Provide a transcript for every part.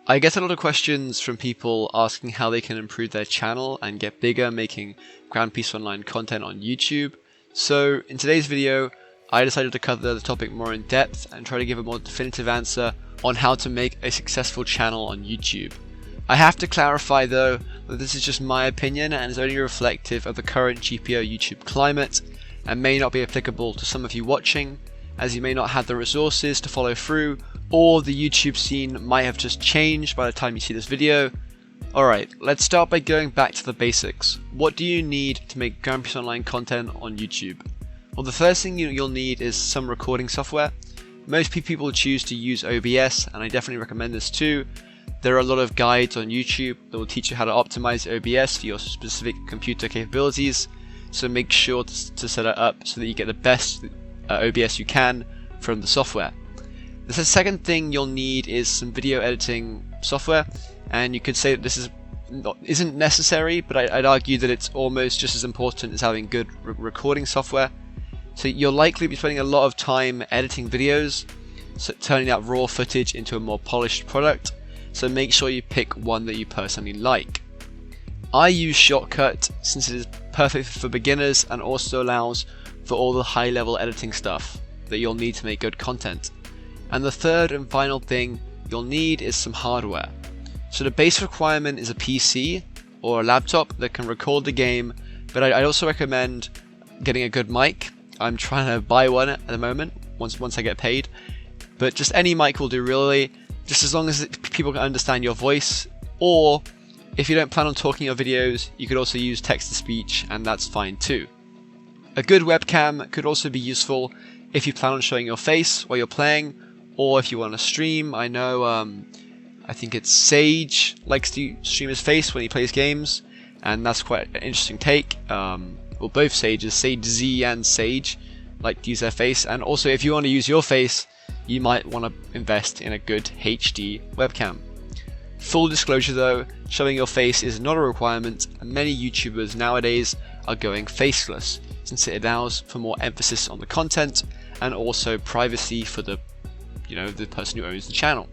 I get a lot of questions from people asking how they can improve their channel and get bigger making Grand Peace Online content on YouTube. So in today's video, I decided to cover the topic more in depth and try to give a more definitive answer on how to make a successful channel on YouTube. I have to clarify though that this is just my opinion and is only reflective of the current GPO YouTube climate and may not be applicable to some of you watching, as you may not have the resources to follow through, or the YouTube scene might have just changed by the time you see this video. Alright, let's start by going back to the basics. What do you need to make Grand Peace Online content on YouTube? Well, the first thing you'll need is some recording software. Most people choose to use OBS, and I definitely recommend this too. There are a lot of guides on YouTube that will teach you how to optimize OBS for your specific computer capabilities, so make sure to set it up so that you get the best OBS you can from the software. The second thing you'll need is some video editing software, and you could say that this isn't necessary, but I'd argue that it's almost just as important as having good recording software. So you'll likely be spending a lot of time editing videos, so turning that raw footage into a more polished product, so make sure you pick one that you personally like. I use Shortcut since it is perfect for beginners and also allows for all the high level editing stuff that you'll need to make good content. And the third and final thing you'll need is some hardware. So the base requirement is a PC or a laptop that can record the game, but I'd also recommend getting a good mic. I'm trying to buy one at the moment, once I get paid. But just any mic will do really, just as long as people can understand your voice, or if you don't plan on talking your videos, you could also use text-to-speech, and that's fine too. A good webcam could also be useful if you plan on showing your face while you're playing, or if you want to stream. I know, I think it's Sage likes to stream his face when he plays games, and that's quite an interesting take. Well, both Sages, Sage Z and Sage, like to use their face, and also if you want to use your face, you might want to invest in a good HD webcam. Full disclosure though, showing your face is not a requirement, and many YouTubers nowadays are going faceless, since it allows for more emphasis on the content and also privacy for the person who owns the channel.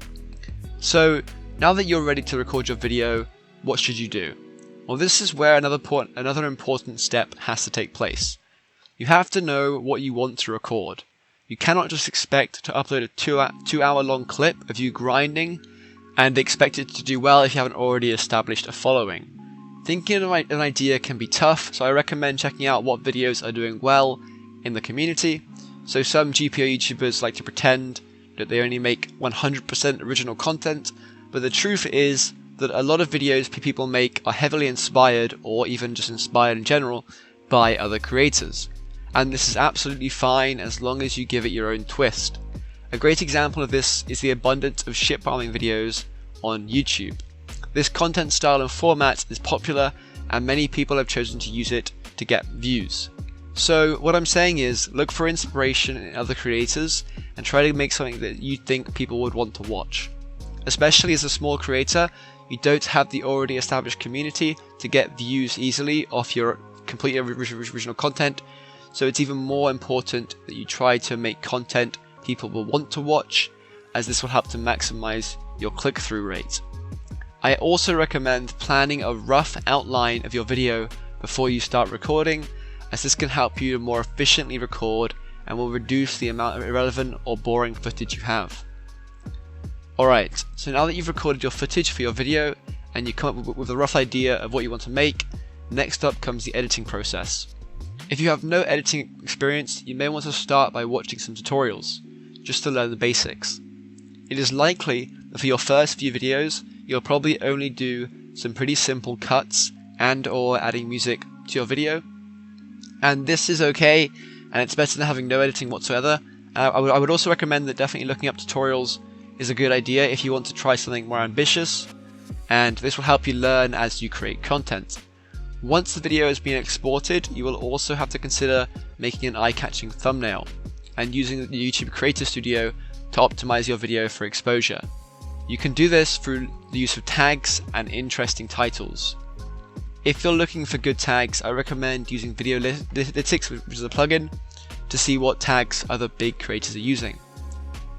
So now that you're ready to record your video, what should you do? Well, this is where another important step has to take place. You have to know what you want to record. You cannot just expect to upload a 2 hour long clip of you grinding and expect it to do well if you haven't already established a following. Thinking of an idea can be tough, so I recommend checking out what videos are doing well in the community. So some GPO YouTubers like to pretend that they only make 100% original content, but the truth is that a lot of videos people make are heavily inspired, or even just inspired in general, by other creators. And this is absolutely fine as long as you give it your own twist. A great example of this is the abundance of ship farming videos on YouTube. This content style and format is popular, and many people have chosen to use it to get views. So what I'm saying is, look for inspiration in other creators and try to make something that you think people would want to watch. Especially as a small creator, you don't have the already established community to get views easily off your completely original content, so it's even more important that you try to make content people will want to watch, as this will help to maximize your click-through rate. I also recommend planning a rough outline of your video before you start recording, as this can help you to more efficiently record and will reduce the amount of irrelevant or boring footage you have. Alright, so now that you've recorded your footage for your video and you come up with a rough idea of what you want to make, next up comes the editing process. If you have no editing experience, you may want to start by watching some tutorials, just to learn the basics. It is likely that for your first few videos, you'll probably only do some pretty simple cuts and or adding music to your video. And this is okay, and it's better than having no editing whatsoever. I would also recommend that definitely looking up tutorials is a good idea if you want to try something more ambitious, and this will help you learn as you create content. Once the video has been exported, you will also have to consider making an eye-catching thumbnail and using the YouTube Creator Studio to optimize your video for exposure. You can do this through the use of tags and interesting titles. If you're looking for good tags, I recommend using Videolytics, which is a plugin, to see what tags other big creators are using.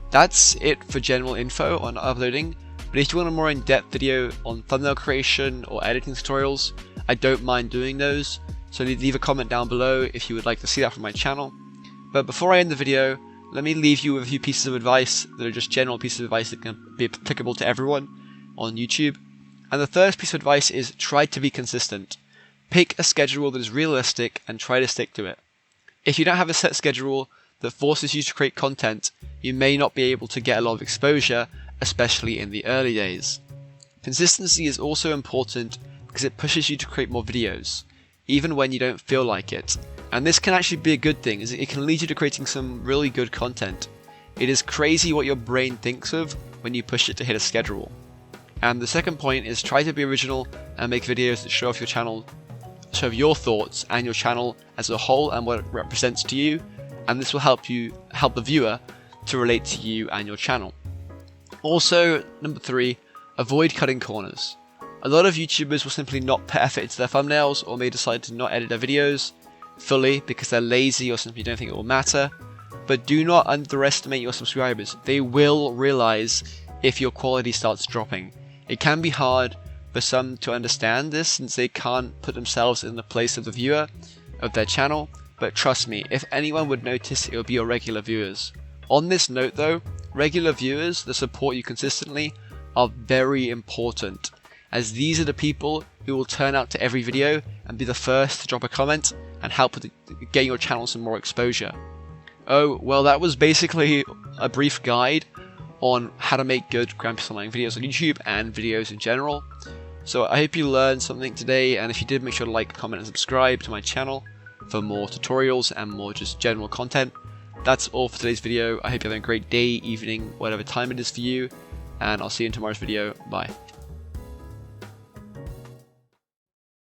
That's it for general info on uploading, But if you want a more in-depth video on thumbnail creation or editing tutorials, I don't mind doing those, so leave a comment down below if you would like to see that from my channel. But before I end the video, let me leave you with a few pieces of advice that are just general pieces of advice that can be applicable to everyone on YouTube. And the first piece of advice is try to be consistent. Pick a schedule that is realistic and try to stick to it. If you don't have a set schedule that forces you to create content, you may not be able to get a lot of exposure, especially in the early days. Consistency is also important because it pushes you to create more videos, even when you don't feel like it. And this can actually be a good thing, as it can lead you to creating some really good content. It is crazy what your brain thinks of when you push it to hit a schedule. And the second point is try to be original and make videos that show off your thoughts and your channel as a whole and what it represents to you, and this will help the viewer to relate to you and your channel. Also, number 3, avoid cutting corners. A lot of YouTubers will simply not put effort into their thumbnails, or may decide to not edit their videos fully because they're lazy or simply don't think it will matter. But do not underestimate your subscribers. They will realize if your quality starts dropping. It can be hard for some to understand this since they can't put themselves in the place of the viewer of their channel, but trust me, if anyone would notice, it would be your regular viewers. On this note though, regular viewers that support you consistently are very important, as these are the people who will turn out to every video and be the first to drop a comment and help with getting your channel some more exposure. Oh, well, that was basically a brief guide on how to make good Grand Piece Online videos on YouTube and videos in general. So I hope you learned something today, and if you did, make sure to like, comment and subscribe to my channel for more tutorials and more just general content. That's all for today's video. I hope you're having a great day, evening, whatever time it is for you, and I'll see you in tomorrow's video. Bye.